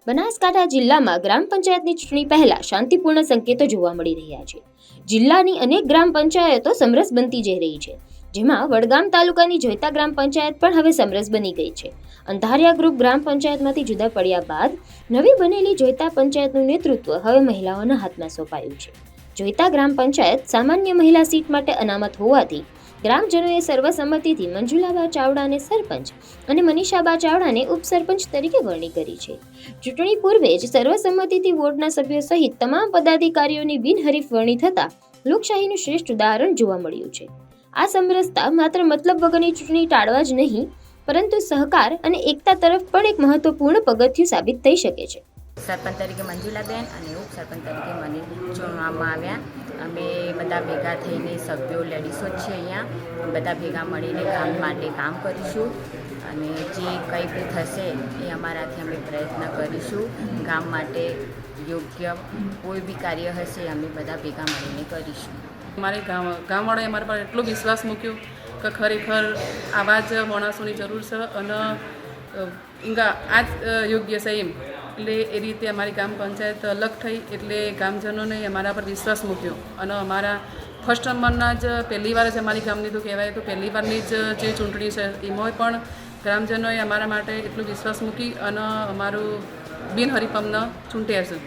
બનાસકાંઠા જિલ્લામાં ગ્રામ પંચાયતની ચૂંટણી પહેલા શાંતિપૂર્ણ સંકેતો જોવા મળી રહ્યા છે। જિલ્લાની અનેક ગ્રામ પંચાયતો સમરસ બનતી જઈ રહી છે, જેમાં વડગામ તાલુકાની જોઈતા ગ્રામ પંચાયત પણ હવે સમરસ બની ગઈ છે। અંધારિયા ગ્રુપ ગ્રામ પંચાયતમાંથી જુદા પડ્યા બાદ નવી બનેલી જોઈતા પંચાયતનું નેતૃત્વ હવે મહિલાઓના હાથમાં સોંપાયું છે। જોઈતા ગ્રામ પંચાયત સામાન્ય મહિલા સીટ માટે અનામત હોવાથી ગ્રામજનોએ સર્વસંમતિથી મંજુલાબા ચાવડાને સરપંચ અને મનીષાબા ચાવડાને ઉપસરપંચ તરીકે વરણી કરી છે। ચૂંટણી પૂર્વે જ સર્વસંમતિથી વોર્ડના સભ્યો સહિત તમામ પદાધિકારીઓની બિનહરીફ વરણી થતા લોકશાહીનું શ્રેષ્ઠ ઉદાહરણ જોવા મળ્યું છે। આ સમરસતા માત્ર મતલબ વગરની ચૂંટણી ટાળવા જ નહીં, પરંતુ સહકાર અને એકતા તરફ પણ એક મહત્વપૂર્ણ પગથિયું સાબિત થઈ શકે છે। સરપંચ તરીકે મંજુલાબેન અને ઉપસરપંચ તરીકે મને ચૂંટવામાં આવ્યા। અમે બધા ભેગા થઈને સભ્યો લેડીઝો જ છે, અહીંયા બધા ભેગા મળીને ગામ માટે કામ કરીશું અને જે કંઈ બી થશે એ અમારાથી અમે પ્રયત્ન કરીશું। ગામ માટે યોગ્ય કોઈ બી કાર્ય હશે અમે બધા ભેગા મળીને કરીશું। અમારે ગામવાળાએ અમારા પર એટલો વિશ્વાસ મૂક્યો કે ખરેખર આવા જ માણસોની જરૂર છે અને આ જ યોગ્ય છે એમ। એટલે એ રીતે અમારી ગ્રામ પંચાયત અલગ થઈ એટલે ગામજનોને અમારા પર વિશ્વાસ મૂક્યો અને અમારા ફર્સ્ટ નંબરના જ પહેલી વાર જ અમારી ગામની તો કહેવાય તો પહેલી વારની જ જે ચૂંટણી છે એમાં પણ ગ્રામજનોએ અમારા માટે એટલો વિશ્વાસ મૂકી અને અમારું બિનહરીફ અમને ચૂંટ્યા છે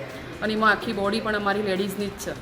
અને એમાં આખી બોડી પણ અમારી લેડીઝની જ છે।